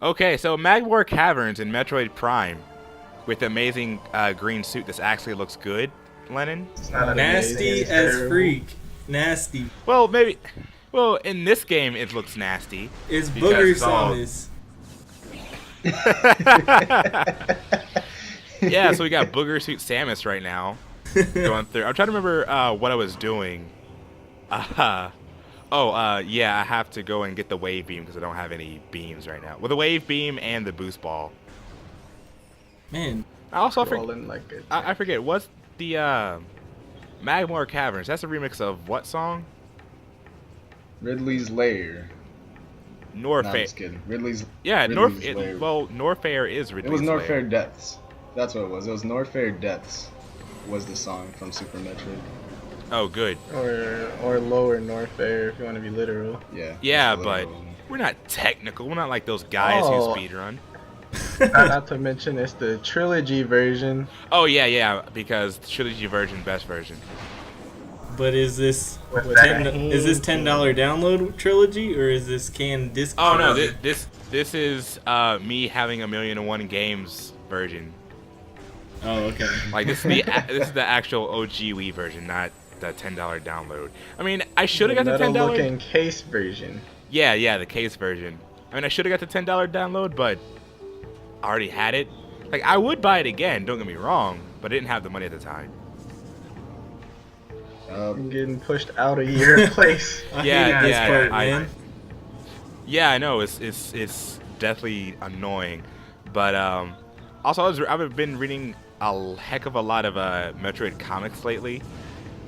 Okay, so Magmore Caverns in Metroid Prime with the amazing green suit. This actually looks good, Lennon. It's not amazing. Nasty It's as terrible. freak. Nasty. Well, maybe. Well, in this game, it looks nasty. It's because Booger it's all- Samus. Yeah, so we got Booger Suit Samus right now going through. I'm trying to remember what I was doing. Yeah, I have to go and get the wave beam because I don't have any beams right now. Well, the wave beam and the boost ball. Man, I Rolling like a I forget what's the Magmore Caverns. That's a remix of what song? Ridley's Lair. No, I'm Norfair. just kidding. Ridley's. Yeah, Ridley's Lair. Norfair is It Ridley's was Norfair Lair. Depths. That's what it was. It was Norfair Depths. Was the song from Super Metroid? Oh, good. or lower Norfair if you want to be literal. Yeah. Yeah, that's the but literal one. we're not technical. We're not like those guys Oh. who speedrun. Not to mention it's the trilogy version. Oh yeah, because the trilogy version, best version. but is this With is this $10 download trilogy or is this canned disc? Oh no, trilogy? this is me having 1,000,001 games version. Oh, okay. Like this is the actual OG Wii version, not the $10 download. I mean, I should have got the metal $10. looking case version. Yeah, the case version. I mean, I should have got the $10 download, but I already had it. Like, I would buy it again. Don't get me wrong, but I didn't have the money at the time. I'm getting pushed out of your place. I Yeah, hated this yeah, part, I- man. Yeah, I know it's definitely annoying, but also I've been reading a heck of a lot of Metroid comics lately,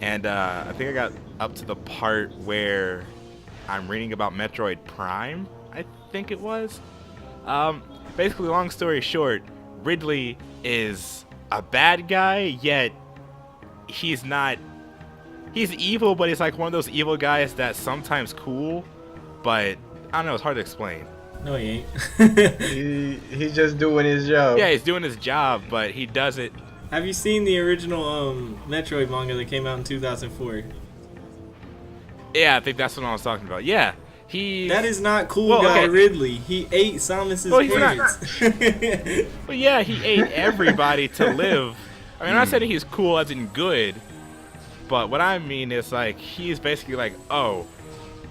and I think I got up to the part where I'm reading about Metroid Prime. I think it was. Basically, long story short, Ridley is a bad guy, yet he's not. He's evil, but he's like one of those evil guys that's sometimes cool, but I don't know. It's hard to explain. No, he ain't. He's just doing his job. Yeah, he's doing his job, but he does it. Have you seen the original Metroid manga that came out in 2004? Yeah, I think that's what I was talking about. Yeah, he. That is not cool, Well, guy okay. Ridley. He ate Samus's Well, he's not- parents. But yeah, he ate everybody to live. I mean, I'm not saying he's cool as in good, but what I mean is like he's basically like, oh,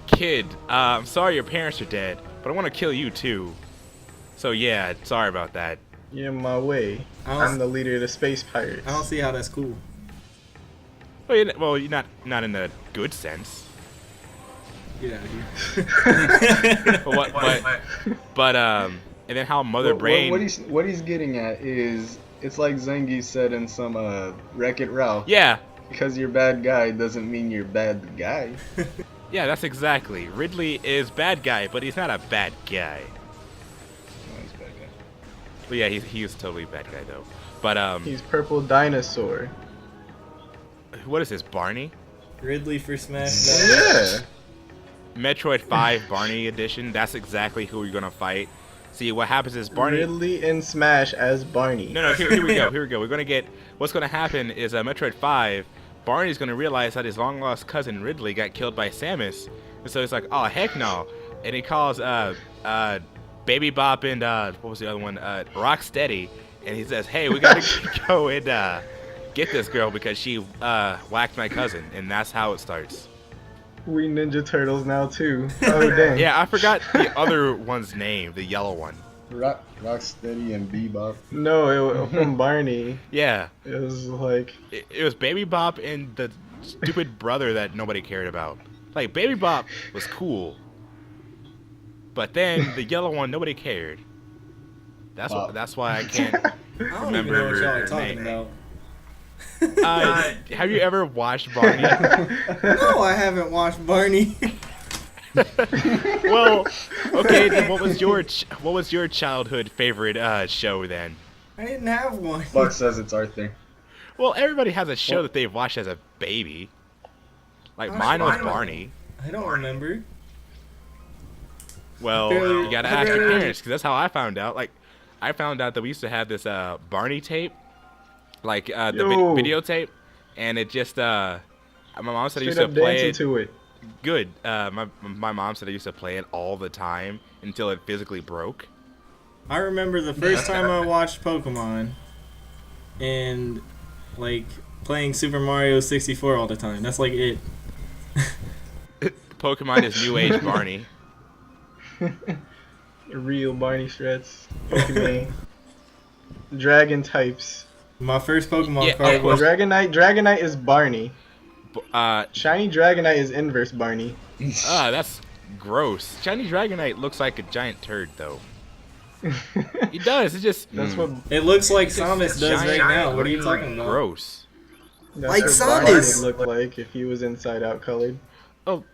kid, I'm sorry your parents are dead, but I want to kill you too. So yeah, sorry about that. You're in my way. I don't- I'm the leader of the space pirates. I don't see how that's cool. Well, you're not in a good sense. Get out of here. And then how Mother Brain. What he's getting at is it's like Zengi said in some Wreck-It Ralph. Yeah, Because you're a bad guy doesn't mean you're a bad guy. yeah, that's exactly. Ridley is bad guy, but he's not a bad guy. No, he's a bad guy. But yeah, he's totally a bad guy though. But He's purple dinosaur. what is this, Barney? Ridley for Smash Bros. Yeah. Metroid 5 Barney edition. That's exactly who you're gonna fight. See, what happens is Barney. Ridley in Smash as Barney. No, here we go. Here we go. We're gonna get. What's gonna happen is Metroid 5. Barney's gonna realize that his long lost cousin Ridley got killed by Samus, and so he's like, oh heck no, and he calls Baby Bop and what was the other one? Rocksteady, and he says, hey, we gotta go and get this girl because she whacked my cousin, and that's how it starts. We Ninja Turtles now too. Oh dang. Yeah, I forgot the other one's name, the yellow one. Rocksteady and Bebop. No, it was from Barney. Yeah, It was like it was Baby Bop and the stupid brother that nobody cared about. Like, Baby Bop was cool, but then the yellow one, nobody cared. That's why I can't I don't even remember know what y'all are her talking name. about. Have you ever watched Barney? No, I haven't watched Barney. Well, okay, then what was your childhood favorite show then? I didn't have one. Buck says it's Arthur. Well, everybody has a show that they've watched as a baby. Like, mine was Barney. I don't remember. Well, Barely- you gotta I ask your barely- parents, because that's how I found out. Like, I found out that we used to have this Barney tape, like the Yo. videotape, and it just my mom said I straight used to up play dancing it. to it. Good. My mom said I used to play it all the time until it physically broke. I remember the first time I watched Pokemon and like playing Super Mario 64 all the time. That's like it. Pokemon is New Age Barney. Real Barney Strats. Pokemon. Dragon types. My first Pokemon Yeah, card was Dragonite is Barney. Uh, Shiny Dragonite is inverse Barney. that's gross. Shiny Dragonite looks like a giant turd, though. It does. It's just That's what. It looks like it's Samus does giant right now. What are you green, talking about? Gross. That's Like what Barney Samus. would look like if he was inside out colored. Oh,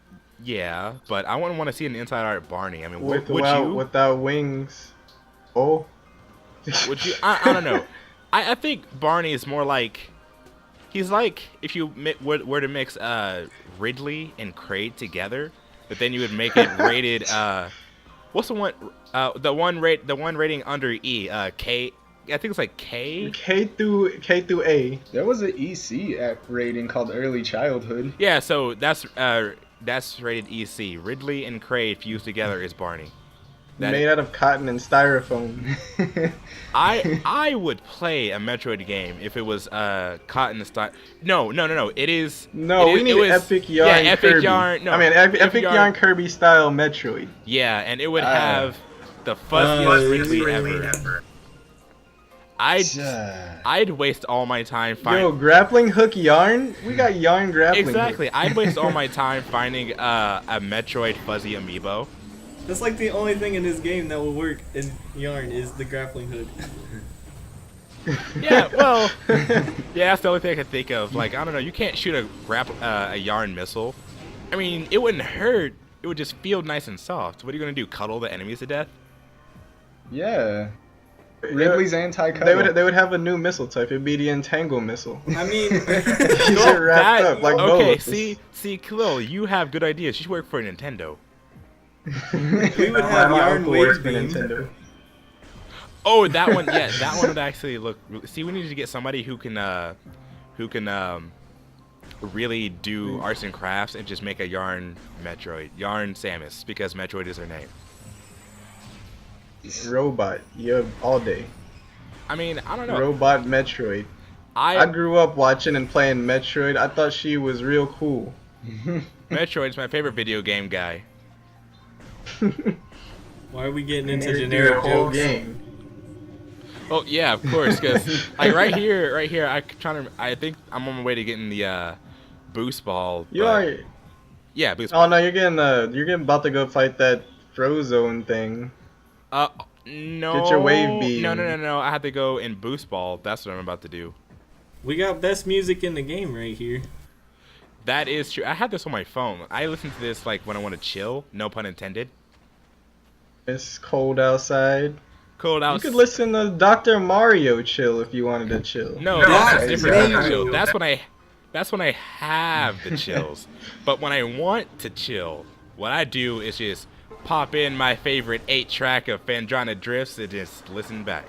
yeah, but I wouldn't want to see an inside art Barney. I mean, would you? Without wings. Oh. Would you? I don't know. I think Barney is more like, he's like if you were to mix Ridley and Kraid together, but then you would make it rated. What's the one? The one rating under E. K. I think it's like K. K through A. There was an EC app rating called Early Childhood. Yeah, so that's rated EC. Ridley and Kraid fused together is Barney. Made out of cotton and styrofoam. I would play a Metroid game if it was cotton style. No. It is. No, we need Epic Yarn. Yeah, Epic Kirby. Yarn. No, I mean, Epic Yarn Kirby style Metroid. Yeah, and it would have the fuzziest Ridley ever. I'd waste all my time finding. Yo, grappling hook yarn? We got yarn grappling. Exactly. Hook. I'd waste all my time finding a Metroid fuzzy amiibo. That's like the only thing in this game that will work in Yarn is the grappling hook. Yeah, well, yeah, that's the only thing I can think of. Like, I don't know, you can't shoot a yarn missile. I mean, it wouldn't hurt. It would just feel nice and soft. What are you gonna do? Cuddle the enemies to death? Yeah. Ridley's anti-cuddle. They would have a new missile type. It'd be the Entangle missile. I mean, Keep it wrapped up like okay, both. see, Khalil, you have good ideas. You should work for Nintendo. we would have My Yarn uncle works Wave for Beam. Nintendo. Oh, that one, yeah, that one would actually look. See, we need to get somebody who can really do arts and crafts and just make a Yarn Metroid, Yarn Samus, because Metroid is her name. Robot, yeah, all day. I mean, I don't know. Robot Metroid. I grew up watching and playing Metroid. I thought she was real cool. Metroid's my favorite video game guy. Why are we getting into Nerd generic the whole jokes? game. Oh yeah, of course, because like right here, I think I'm on my way to getting the boost ball. You but- are. Yeah, boost ball. Oh no, you're getting about to go fight that Frozone thing. No. Get your wave beam. No. I have to go in boost ball. That's what I'm about to do. We got best music in the game right here. That is true. I have this on my phone. I listen to this like when I want to chill. No pun intended. It's cold outside. Cold out. You could listen to Dr. Mario chill if you wanted to chill. No, That's that's different kind of Mario. chill. That's when I have the chills. But when I want to chill, what I do is just pop in my favorite 8-track of Phandrana Drifts and just listen back.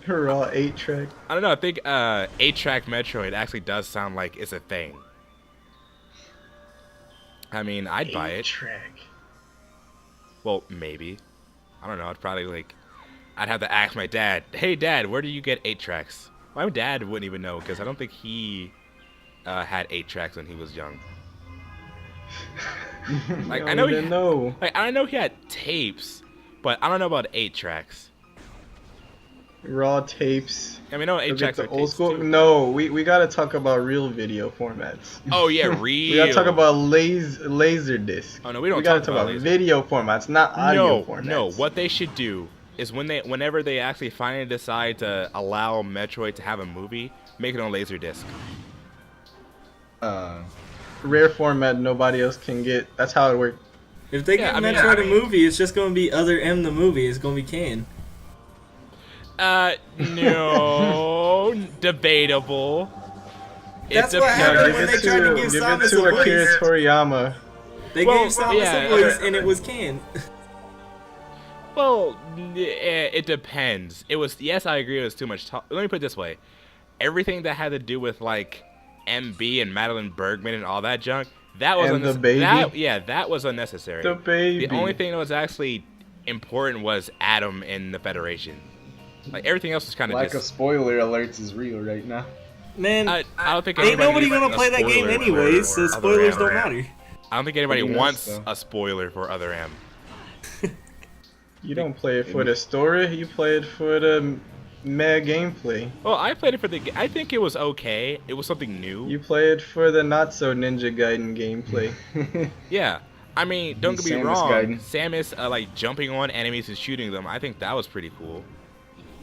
Raw 8-track. I don't know. I think 8-track Metroid actually does sound like it's a thing. I mean, I'd buy it. 8-track. Well, maybe. I don't know. I'd probably like. I'd have to ask my dad. Hey, Dad, where do you get 8-tracks? My dad wouldn't even know because I don't think he had 8-tracks when he was young. Like I know he didn't know. Like I know he had tapes, but I don't know about 8-tracks. Raw tapes. I mean, no Look 8-tracks at are the old tapes school. too. No, we gotta talk about real video formats. Oh yeah, real. We gotta talk about laser disc. Oh no, we don't. We gotta talk talk about laser. video formats, not audio No, formats. no. What they should do is whenever they actually finally decide to allow Metroid to have a movie, make it on Laserdisc. Rare format nobody else can get. That's how it works. If they Yeah, get I mean- Metroid a movie, it's just gonna be Other M the movie. It's gonna be Can. No, debatable. That's It what happened depends. when they tried to give Samus a voice. Akira Toriyama. They Well, gave Samus yeah, a voice, okay. and it was Can. Well, it depends. It was yes, I agree. It was too much talk. Let me put it this way: everything that had to do with like MB and Madeline Bergman and all that junk, That was And the baby. that was unnecessary. The baby. The only thing that was actually important was Adam and the Federation. Like everything else was kind of Lack just. of spoiler alerts is real right now. Man, I don't think ain't nobody needs gonna a play that game spoiler anyways, so for spoilers Other don't M. matter. I don't think anybody Pretty much, wants though. a spoiler for Other M. You don't play it for the story. You play it for the mad gameplay. Well, I played it for the. I think it was okay. It was something new. You play it for the not so Ninja Gaiden gameplay. Yeah. I mean, don't get me Samus wrong. Gaiden. Samus like jumping on enemies and shooting them. I think that was pretty cool.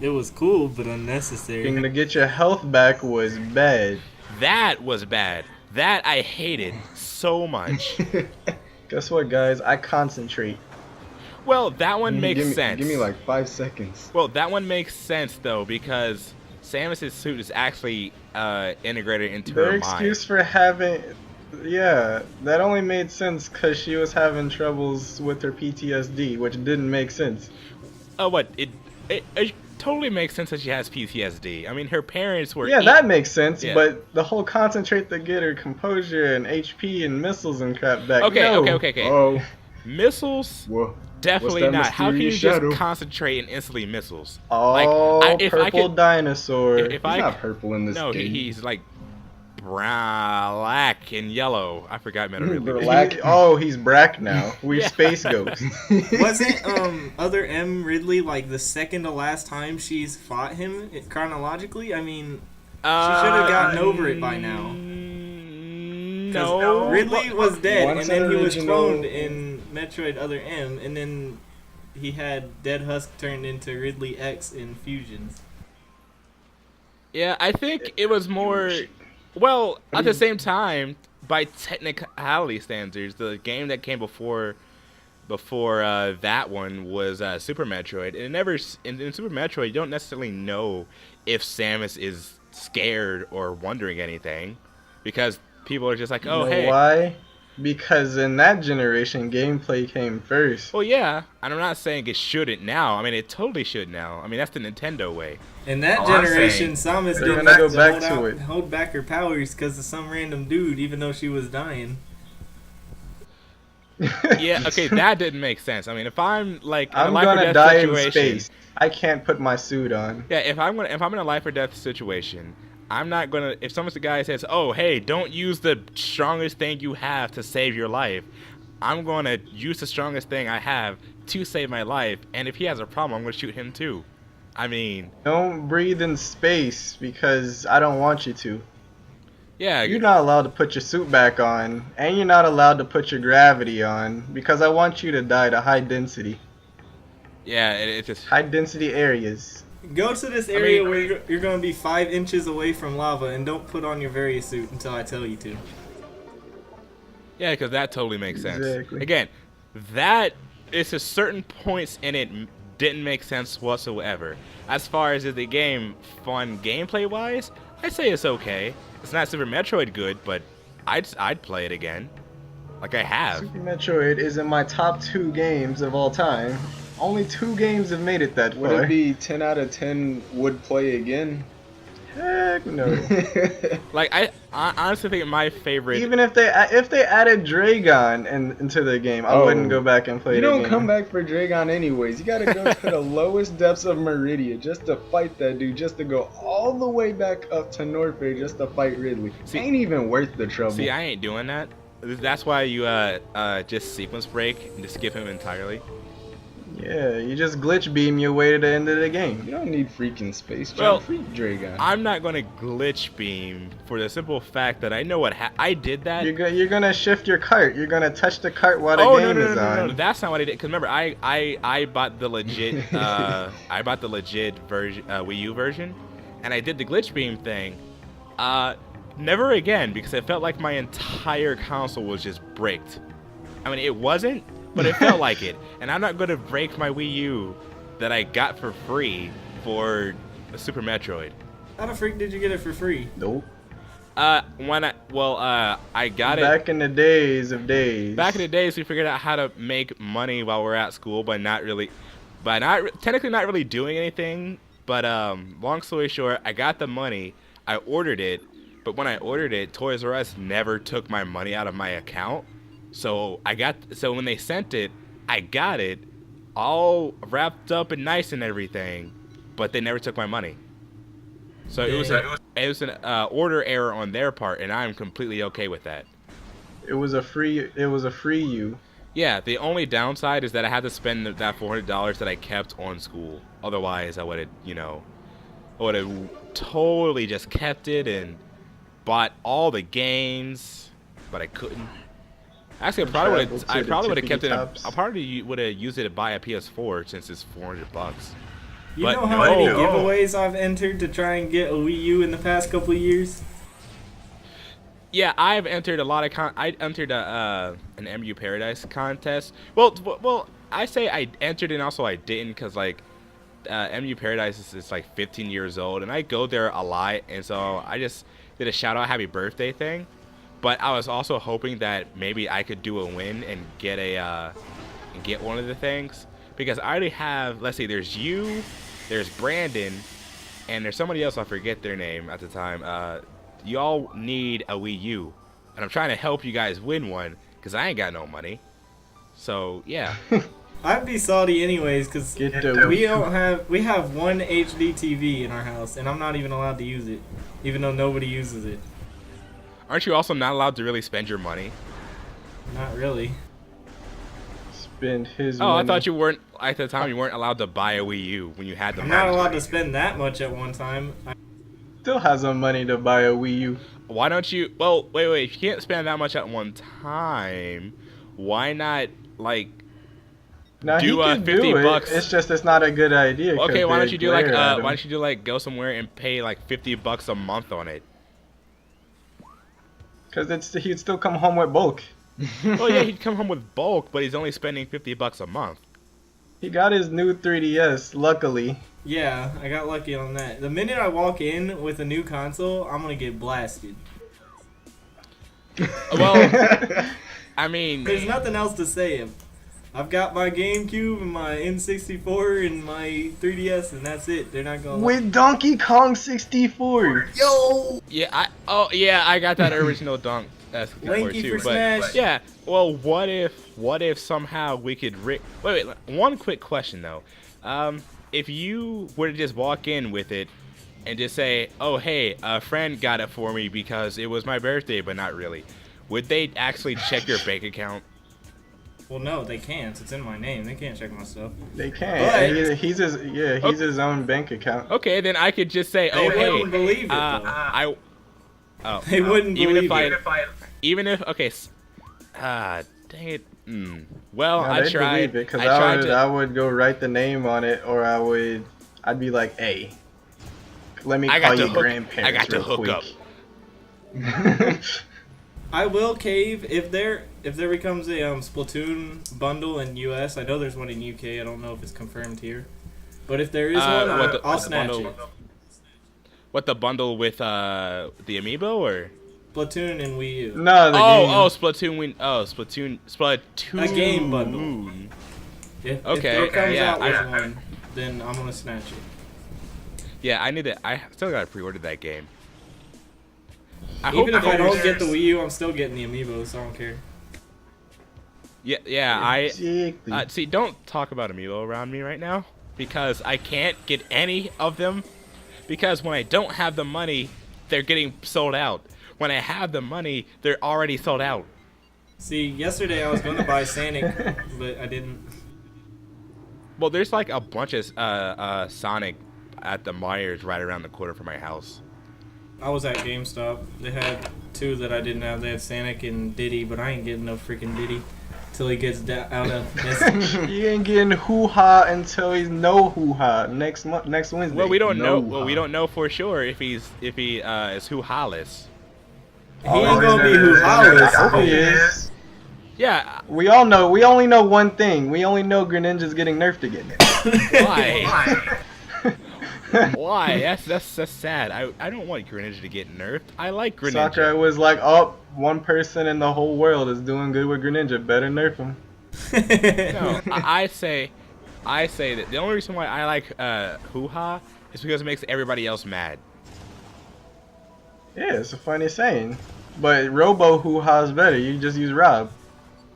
It was cool, but unnecessary. Thing to get your health back was bad. That was bad. That I hated so much. Guess what, guys? I concentrate. Well, that one makes sense. Give me like 5 seconds. Well, that one makes sense though because Samus's suit is actually integrated into Their her excuse mind. for having, yeah, that only made sense because she was having troubles with her PTSD, which didn't make sense. Oh, what? It totally makes sense that she has PTSD. I mean, her parents were. Yeah, that makes sense, Yeah. but the whole concentrate to get her composure and HP and missiles and crap back. Okay, no. okay. Oh, Missiles. whoa. Definitely that not. How can you mysterious shadow? just concentrate and instantly missiles? Oh, if I purple could- dinosaur. If He's I not purple in this no, game. he's like brown, black, and yellow. I forgot Metroid. Black. He's Brack now. We Yeah. space ghost. Wasn't Other M Ridley like the second to last time she's fought him chronologically? I mean, she should have gotten over it by now. 'Cause No, Ridley was dead, Once and then an he was original- cloned in Metroid Other M, and then he had Dead Husk turned into Ridley X in Fusions. Yeah, I think it was more. Well, at the same time, by technicality standards, the game that came before that one was Super Metroid. And it never in Super Metroid, you don't necessarily know if Samus is scared or wondering anything, because people are just like, oh You know hey. why? Because in that generation, gameplay came first. Well, yeah, and I'm not saying it shouldn't now. I mean, it totally should now. I mean, that's the Nintendo way. In that All I'm generation, saying, Samus they're didn't gonna go have back to to hold, it. hold back her powers because of some random dude, even though she was dying. Yeah, okay, that didn't make sense. I mean, if I'm like in a I'm life or gonna death die situation, in space. I can't put my suit on. yeah, if I'm in a life or death situation, I'm not gonna. If someone's the guy says, "Oh, hey, don't use the strongest thing you have to save your life," I'm gonna use the strongest thing I have to save my life. And if he has a problem, I'm gonna shoot him too. I mean, Don't breathe in space because I don't want you to. yeah, You're not allowed to put your suit back on, and you're not allowed to put your gravity on because I want you to die to high density. yeah, it just. High density areas. Go to this area mean- where you're going to be 5 inches away from lava, and don't put on your various suit until I tell you to. Yeah, because that totally makes sense. Exactly. Again, that it's a certain points in it didn't make sense whatsoever. As far as the game, fun gameplay wise, I'd say it's okay. It's not Super Metroid good, but I'd play it again, like I have. Super Metroid is in my top 2 games of all time. Only 2 games have made it that Would far. it be 10 out of 10 would play again? Heck no. Like I honestly think my favorite. Even if they added Dragon into the game, I wouldn't go back and play You the don't game. come back for Dragon anyways. You gotta go to the lowest depths of Meridia just to fight that dude, just to go all the way back up to Norfair just to fight Ridley. See- Ain't even worth the trouble. See, I ain't doing that. That's why you just sequence break and just skip him entirely. Yeah, you just glitch beam your way to the end of the game. You don't need freaking space jump. Well, Freak Dragon. I'm not gonna glitch beam for the simple fact that I know what I did that. You're gonna shift your cart. You're gonna touch the cart while the Oh game no, is on. that's not what I did. Cause remember, I bought the legit version, Wii U version, and I did the glitch beam thing. Never again, because it felt like my entire console was just bricked. I mean, it wasn't, but it felt like it. And I'm not gonna break my Wii U that I got for free for a Super Metroid. How the freak did you get it for free? Nope. I got it. Back in the days of days. Back in the days, we figured out how to make money while we're at school, but technically not really doing anything. But long story short, I got the money, I ordered it, But when I ordered it, Toys R Us never took my money out of my account. So when they sent it, I got it all wrapped up and nice and everything, but they never took my money. So it was an order error on their part, and I'm completely okay with that. It was a free you. Yeah, the only downside is that I had to spend that $400 that I kept on school. Otherwise, I would have totally just kept it and bought all the games, but I couldn't. Actually, I probably would have kept it. I probably would have used it to buy a PS4 since it's $400. You know how many giveaways I've entered to try and get a Wii U in the past couple of years? Yeah, I've entered a lot of I entered an MU Paradise contest. Well, I say I entered and also I didn't because like MU Paradise is like 15 years old and I go there a lot, and so I just did a shout out happy birthday thing. But I was also hoping that maybe I could do a win and get get one of the things, because I already have. Let's see, there's you, there's Brandon, and there's somebody else, I forget their name at the time. Y'all need a Wii U, and I'm trying to help you guys win one because I ain't got no money. So yeah. I'd be salty anyways because we have one HD TV in our house, and I'm not even allowed to use it, even though nobody uses it. Aren't you also not allowed to really spend your money? Not really. Spend his money. Oh, I thought you weren't, at the time you weren't allowed to buy a Wii U when you had the money. I'm not allowed to spend that much at one time. Still has some money to buy a Wii U. Why don't you, well, wait, if you can't spend that much at one time, why not, like, now, do he can 50 do it. bucks? It's just it's not a good idea. Okay, why don't you go somewhere and pay like $50 a month on it? Because he'd still come home with bulk. Oh yeah, he'd come home with bulk, but he's only spending $50 a month. He got his new 3DS, luckily. Yeah, I got lucky on that. The minute I walk in with a new console, I'm gonna get blasted. Well, I mean, there's nothing else to say. I've got my GameCube and my N64 and my 3DS, and that's it. They're not gonna. With Donkey Kong 64. Yo. Yeah, I got that original Donkey 64 too. For Smash. Yeah, well, what if somehow we could wait, one quick question though. If you were to just walk in with it and just say, "Oh, hey, a friend got it for me because it was my birthday," but not really, would they actually check your bank account? Well, no, they can't. It's in my name. They can't check my stuff. They can't. He's his own bank account. Okay, then I could just say, "Oh, they wouldn't believe it, they wouldn't believe it. Even if okay, dang it. Well, no, I tried. Because I would go write the name on it, or I'd be like, "Hey, let me call your grandparents." I got to real hook quick. up. I will cave if there becomes a Splatoon bundle in US. I know there's one in UK. I don't know if it's confirmed here, but if there is one, I'll snatch it. What, the bundle with the amiibo or? Splatoon and Wii U. No, the game. Splatoon. A game bundle. If there comes out with one, then I'm gonna snatch it. Yeah, I still gotta pre-order that game. Even if I don't get the Wii U, I'm still getting the amiibo, so I don't care. Yeah, see, don't talk about amiibo around me right now, because I can't get any of them, because when I don't have the money, they're getting sold out. When I have the money, they're already sold out. See, yesterday I was going to buy Sonic, but I didn't. Well, there's like a bunch of Sonic at the Myers right around the corner from my house. I was at GameStop. They had two that I didn't have. They had Sonic and Diddy, but I ain't getting no freaking Diddy till he gets out of this. He ain't getting hoo-ha until he's no hoo-ha next Wednesday. Well, we don't know. Well, we don't know for sure if he is hoo-ha-less. He ain't gonna be hoo-ha-less. He is. Yeah. We all know. We only know one thing. We only know Greninja's getting nerfed again. Why? Why? That's sad. I don't want Greninja to get nerfed. I like Greninja. Sakurai was like, "Oh, one person in the whole world is doing good with Greninja. Better nerf him." No, I say that the only reason why I like hoo-ha is because it makes everybody else mad. Yeah, it's a funny saying. But Robo Hoo-Ha's better. You just use Rob.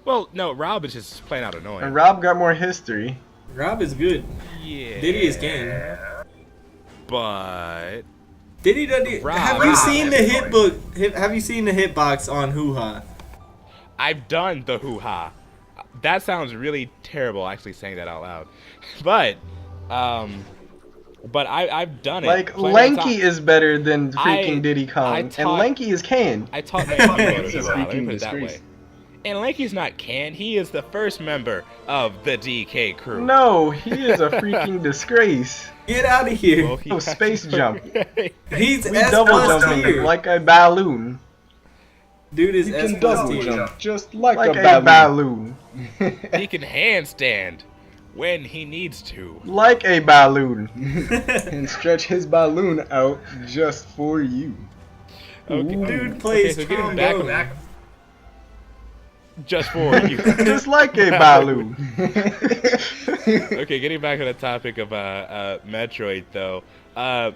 Well, no, Rob is just plain out annoying. And Rob got more history. Rob is good. Yeah. Diddy is gang. But Diddy doesn't. Rob- Have you Rob seen the is hitbook? Have you seen the hitbox on Hoo-Ha? I've done the hoo-ha. That sounds really terrible, actually saying that out loud. But I've done it. Like, plenty of Lanky times. is better than freaking I- Diddy Kong. I And taught- Lanky is Kane. I taught my amiibo It's to a hoo-ha, let me freaking put it that way. disgrace. And Lanky's not canned. He is the first member of the DK crew. No, he is a freaking disgrace. Get out of here. Well, he- Oh, space jump. He's We S double plus jumping tier. like a balloon. Dude is You S can plus double tier. jump just like Like a a balloon. balloon. He can handstand when he needs to. Like a balloon. And stretch his balloon out just for you. Okay. Dude plays so getting trombone. back just for you. Just like a balloon. Okay, getting back on the topic of Metroid though. Oh,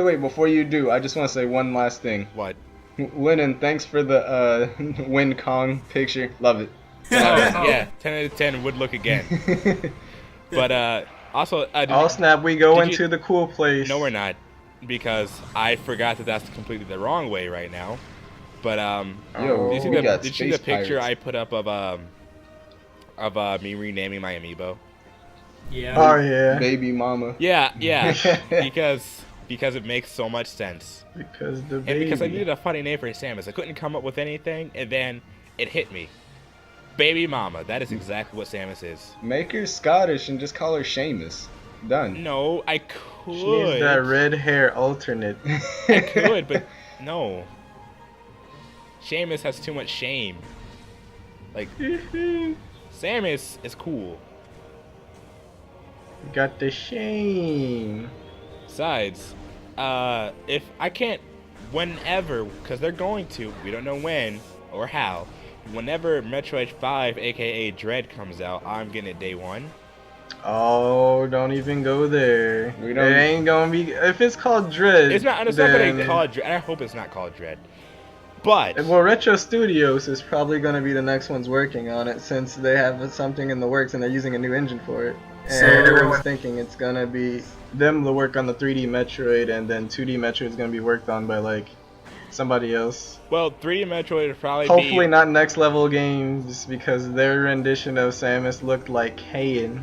wait. Before you do, I just want to say one last thing. What? Lennon, thanks for the Win Kong picture. Love it. Oh, yeah, 10 out of 10 would look again. But also, Oh snap, we go did into you- the cool place. no, we're not, because I forgot that that's completely the wrong way right now. But Yo, did you see we the got did you see the space picture pirates. I put up of me renaming my amiibo? Yeah. Oh yeah. Baby mama. Yeah, because it makes so much sense. Because the And baby. because I needed a funny name for Samus, I couldn't come up with anything, and then it hit me. Baby Mama, that is exactly what Samus is. Make her Scottish and just call her Seamus. Done. No, I She needs could. that red hair alternate. I could, but no. Seamus has too much shame. Like, Samus is cool. Got the shame. Besides, if I can't, whenever, because they're going to, we don't know when or how, whenever Metroid 5, aka Dread, comes out, I'm getting it day one. Oh, don't even go there. We It don't- ain't gonna be. If it's called Dread. It's not then- gonna call Dread. I hope it's not called Dread. But Well, Retro Studios is probably gonna be the next ones working on it since they have something in the works and they're using a new engine for it. And So- everyone's thinking it's gonna be them to work on the 3D Metroid, and then 2D Metroid is gonna be worked on by like somebody else. well, 3D Metroid would probably Hopefully be. not next level games because their rendition of Samus looked like Kain.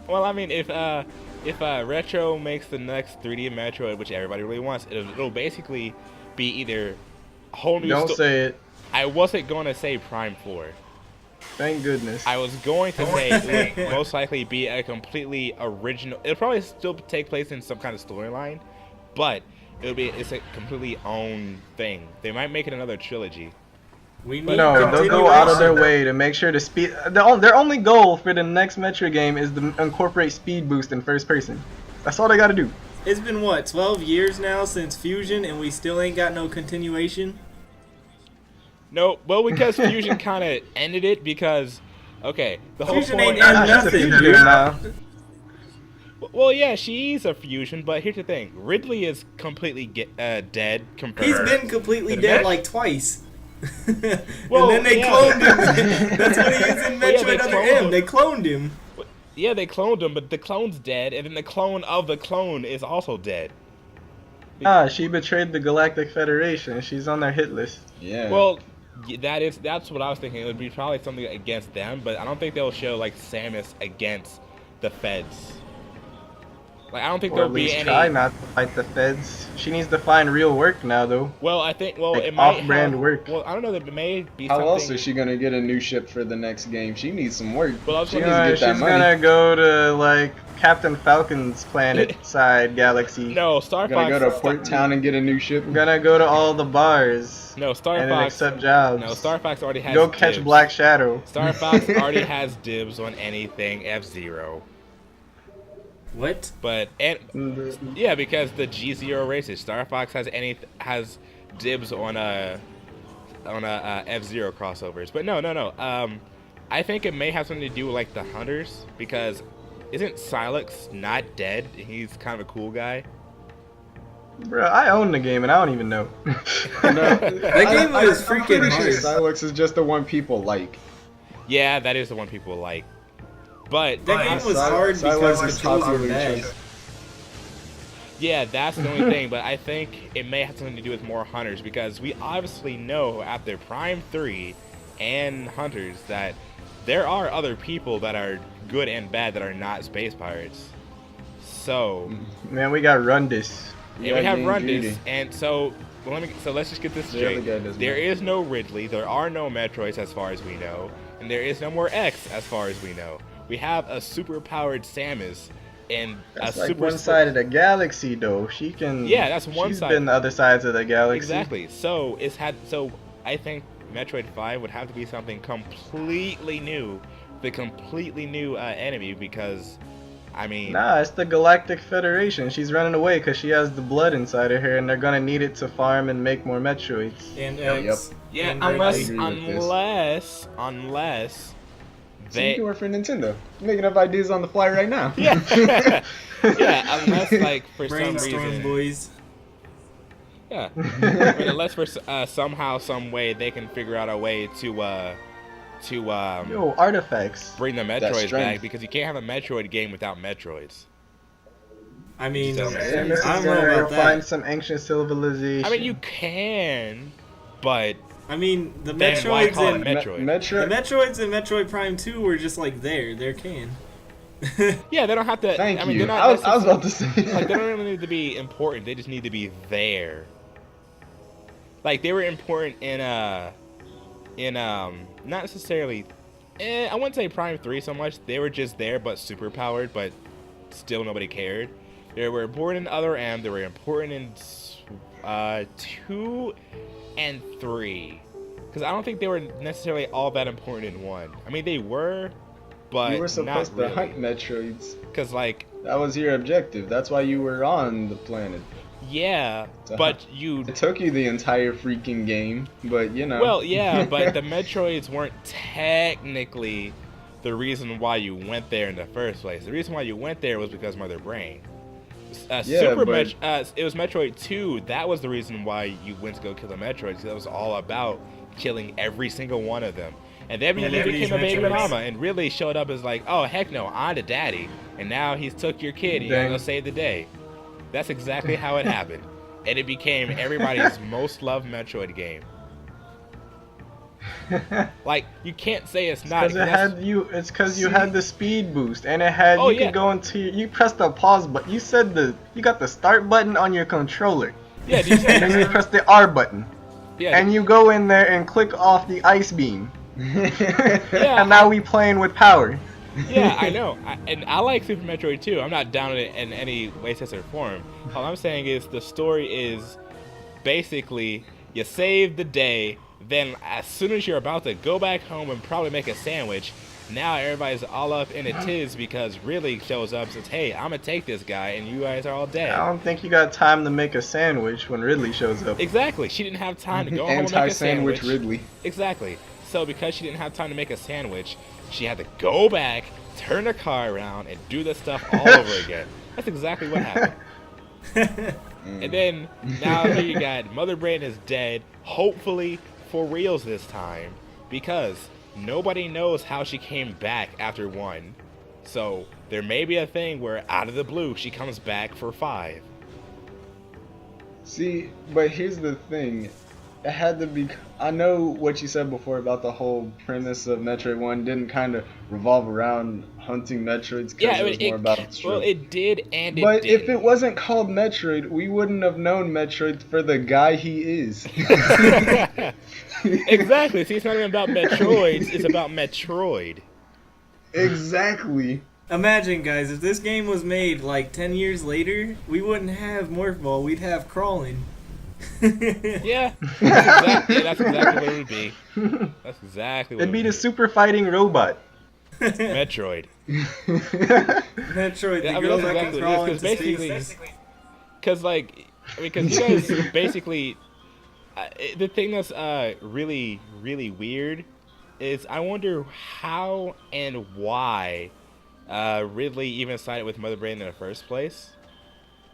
Well, I mean, if Retro makes the next 3D Metroid, which everybody really wants, it'll basically be either a whole new. Don't say it. I wasn't going to say Prime 4. Thank goodness. I was going to say it would most likely be a completely original. It'll probably still take place in some kind of storyline, but it's a completely own thing. They might make it another trilogy. We need No, they'll go out of their continuation. way to make sure to speed. Their only goal for the next Metro game is to incorporate speed boost in first person. That's all they gotta do. It's been what, 12 years now since Fusion, and we still ain't got no continuation. No, well, because Fusion kind of ended it because, okay, the whole Fusion point. ain't end Ah, she's a nothing, fugitive dude. now. Well, yeah, she's a fusion, but here's the thing: Ridley is completely dead. Compared. He's been completely The dead Met- like twice. Well, and then they yeah. cloned him. That's what he is in Well, yeah, Metroid they Other cloned M. him. They cloned him. Yeah, they cloned him, but the clone's dead, and then the clone of the clone is also dead. Ah, she betrayed the Galactic Federation. She's on their hit list. Yeah. Well, that's what I was thinking. It would be probably something against them, but I don't think they'll show like Samus against the Feds. Like I don't think Or there'll at be least any. try not to fight the feds. She needs to find real work now, though. Well, I think Like it might off-brand have, work. Well, I don't know. That may be How something. else is she gonna get a new ship for the next game? She needs some work. Well, I was she gonna- needs to get that She's money. gonna go to like Captain Falcon's planet side galaxy. No, Star Gonna Fox. go to Port Town and get a new ship. Gonna go to all the bars. No, Star and then Fox. accept jobs. No, Star Fox already has. Go catch dibs. Black Shadow. Star Fox already has dibs on anything F-Zero. What? But yeah, because the G0 races, Star Fox has dibs on F-Zero crossovers. But no. I think it may have something to do with like the hunters because isn't Silex not dead? He's kind of a cool guy. Bro, I own the game and I don't even know. That game was I'm freaking pretty sure hard. Silex is just the one people like. Yeah, that is the one people like. But That game was hard because is controls were popularly bad. chosen. yeah, that's the only thing. But I think it may have something to do with more hunters because we obviously know after Prime 3 and Hunters that there are other people that are good and bad that are not space pirates. So, Man, we got Rundis. and we have Gang Rundis, Judy. and so let's just get this The other straight. guy does There not. is no Ridley, there are no Metroids as far as we know, and there is no more X as far as we know. We have a super powered Samus and That's a like super one side of the galaxy, though. She can. Yeah, that's one she's side. been the other sides of the galaxy. Exactly. So I think Metroid 5 would have to be something completely new, the completely new enemy because, I mean, Nah, it's the Galactic Federation. She's running away because she has the blood inside of her, and they're gonna need it to farm and make more Metroids. And X. yeah, and unless Ridley. agree with unless So you they can work for Nintendo. You're making up ideas on the fly right now. yeah yeah unless like for some Brainstorm, reason boys. yeah I mean, unless for somehow some way they can figure out a way to Yo, artifacts. bring the That Metroids back strength. because you can't have a Metroid game without Metroids. I mean, So- I Samus is don't gonna know go about find that. some ancient civilization. I mean, you can, but I mean, the then why Metroids call it and Metroid? the Metroids and Metroid Prime 2 were just like they're canon. Yeah, they don't have to. Thank I mean, you. they're not. I was about to say. Like, they don't really need to be important. They just need to be there. Like they were important in not necessarily. I wouldn't say Prime 3 so much. They were just there, but super powered, but still nobody cared. They were important in Other M. They were important in 2 and 3. Because I don't think they were necessarily all that important in 1. I mean, they were, but You were supposed not to really. hunt Metroids. Because, like, That was your objective. That's why you were on the planet. yeah, To but hunt. you... It took you the entire freaking game, but you know. Well, yeah, but the Metroids weren't technically the reason why you went there in the first place. The reason why you went there was because Mother Brain. Yeah, but- It was Metroid 2. That was the reason why you went to go kill the Metroids. That was all about killing every single one of them. And then you And every became a baby Metroids. mama and really showed up as like, oh, heck no, I'm the daddy. And now he's took your kid and you're Dang. going to save the day. That's exactly how it happened. And it became everybody's most loved Metroid game. Like, you can't say it's not. Because it that's- had you. It's because you had the speed boost, and it had Oh, you yeah. could go into. You pressed the pause button. You said you got the start button on your controller, Yeah, did you and then you press the R button, yeah, and you go in there and click off the ice beam. Yeah. And now we playing with power. yeah, I know. And I like Super Metroid too. I'm not down on it in any way, sense, or form. All I'm saying is the story is basically you save the day, then as soon as you're about to go back home and probably make a sandwich, now everybody's all up in a tiz because Ridley shows up and says, hey, I'm going to take this guy, and you guys are all dead. I don't think you got time to make a sandwich when Ridley shows up. Exactly. She didn't have time to go home and make a Anti-sandwich sandwich. Ridley. Exactly. So because she didn't have time to make a sandwich, she had to go back, turn the car around, and do this stuff all over again. That's exactly what happened. And then now here you got Mother Brain is dead, hopefully for reals this time, because nobody knows how she came back after 1. So there may be a thing where out of the blue she comes back for 5. See, but here's the thing. It had to be. I know what you said before about the whole premise of Metroid 1 didn't kind of revolve around hunting Metroids because Yeah, it was more about the well, struggle. it did and it But didn't. if it wasn't called Metroid, we wouldn't have known Metroid for the guy he is. Exactly. See, it's not even about Metroids, it's about Metroid. Exactly. Imagine, guys, if this game was made like 10 years later, we wouldn't have Morph Ball, we'd have Crawling. Yeah, that's exactly what it would be. That's exactly what It'd be it the would super fighting robot. Metroid. Metroid, the Yeah, I mean, girl that's that can exactly crawl it into is, space. Because, like, because you guys basically, the thing that's really, really weird is I wonder how and why Ridley even sided with Mother Brain in the first place.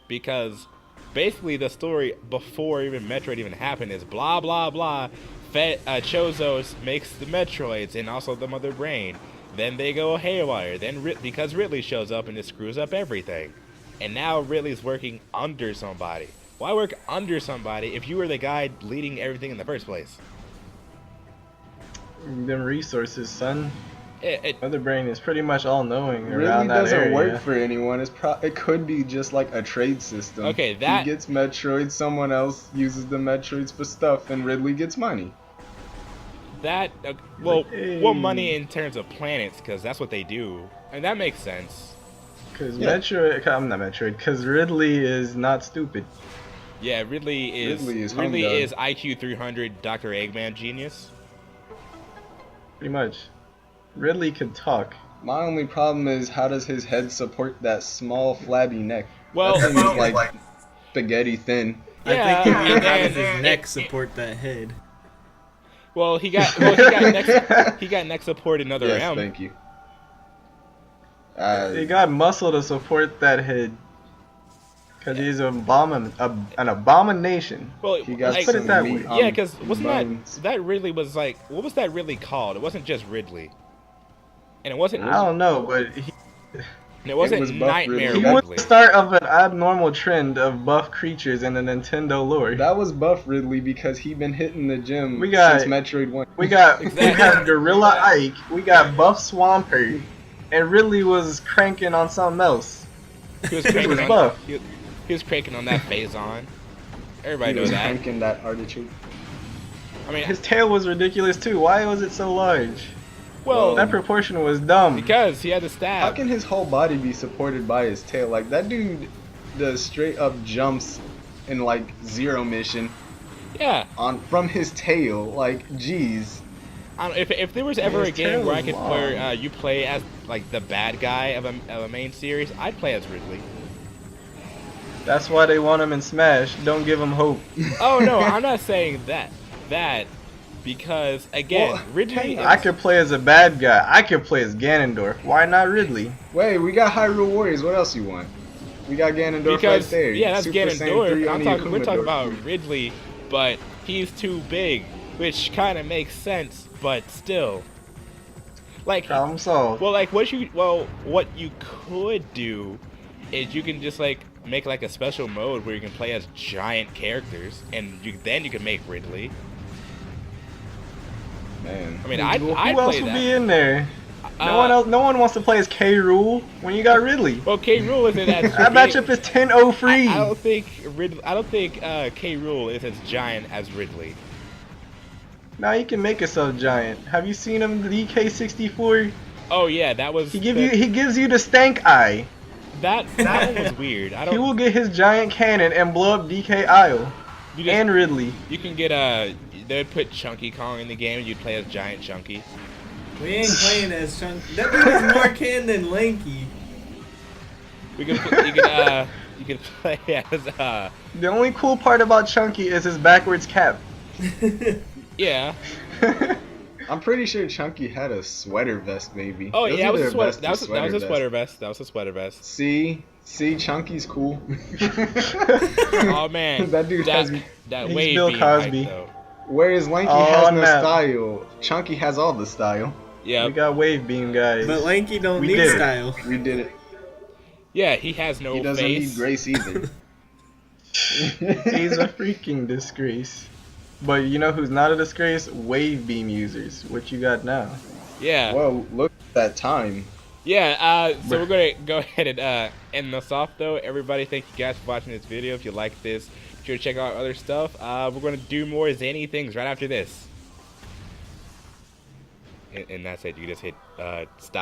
Because basically the story before even Metroid even happened is blah blah blah. Chozo makes the Metroids and also the Mother Brain. Then they go haywire. Then because Ridley shows up and it screws up everything. And now Ridley's working under somebody. Why work under somebody if you were the guy leading everything in the first place? Them resources, son. It Mother Brain is pretty much all knowing Really around that doesn't area. work for anyone. It could be just like a trade system. Okay, that- he gets Metroids, someone else uses the Metroids for stuff, and Ridley gets money. That Hey. well, money in terms of planets, because that's what they do, and that makes sense. Because Yeah. I'm not Metroid. Because Ridley is not stupid. Yeah, Ridley is Ridley is IQ 300 Dr. Eggman genius. Pretty much. Ridley could talk. My only problem is how does his head support that small flabby neck? Well, That thing is like spaghetti thin. yeah, I think and how does then his neck support that head? he got neck support another Yes, M. thank you. He got muscle to support that head. Because he's an abomination. Well, He got like, put it some that meat way. on yeah, because wasn't bones. that Ridley was like, what was that really called? It wasn't just Ridley, and it wasn't. I don't know, but he And it wasn't was Buff Nightmare Ridley. was Ridley. the start of an abnormal trend of buff creatures in the Nintendo lore. That was Buff Ridley because he been hitting the gym We got- since Metroid 1. We got Exactly. Gorilla Ike, we got Buff Swampert, and Ridley was cranking on something else. He was cranking was on. buff. He was cranking on that Phazon. Everybody He knows was that. cranking that artichoke. I mean, His tail was ridiculous too. Why was it so large? well, That proportion was dumb. because he had to How stab. can his whole body be supported by his tail? Like, that dude does straight up jumps in, like, Zero Mission Yeah. from his tail. Like, jeez. I don't, if there was ever His a game tail where I is could long. where you play as like the bad guy of a main series, I'd play as Ridley. That's why they want him in Smash. Don't give him hope. Oh no, I'm not saying that because again, Well, Ridley. I could play as a bad guy. I could play as Ganondorf. Why not Ridley? Wait, we got Hyrule Warriors. What else you want? We got Ganondorf because right there. yeah, that's Super Saiyan 3 Ganondorf. on the We're Akuma talking Dorf. about Ridley, but he's too big, which kind of makes sense, but still, like, Problem solved. well, like what you could do is you can just like make like a special mode where you can play as giant characters, and then you can make Ridley. Man. I mean, Who I'd else play would that. be in there? No one wants to play as K. Rool when you got Ridley. Well, K. Rool isn't as. That matchup is 10-0 free. I don't think K. Rool is as giant as Ridley. Now you can make yourself giant. Have you seen him the DK64? Oh yeah, that was. He gives you the stank eye. that one was weird. I He don't. will get his giant cannon and blow up DK Isle You just, and Ridley. you can get they'd put Chunky Kong in the game, and you'd play as Giant Chunky. We ain't playing as Chunky. That dude is more can than Lanky. You could play as The only cool part about Chunky is his backwards cap. yeah. I'm pretty sure Chunky had a sweater vest, maybe. Oh It yeah, that was either a sweater. vest or That was a vest. sweater vest. That was a sweater vest. See, Chunky's cool. Oh man, That dude has. that He's wave Bill beam hype, Cosby. though. Whereas Lanky Oh, has no no. style, Chunky has all the style. Yeah, We got wave beam guys. But Lanky don't We need did it. style. We did it. yeah, he has no He doesn't face. need grace either. He's a freaking disgrace. But you know who's not a disgrace? Wave beam users. What you got now? Yeah, Whoa, look at that time. yeah. So we're gonna go ahead and end this off though. Everybody, thank you guys for watching this video. If you like this, be sure to check out other stuff. We're gonna do more zany things right after this. And that's it. You just hit stop.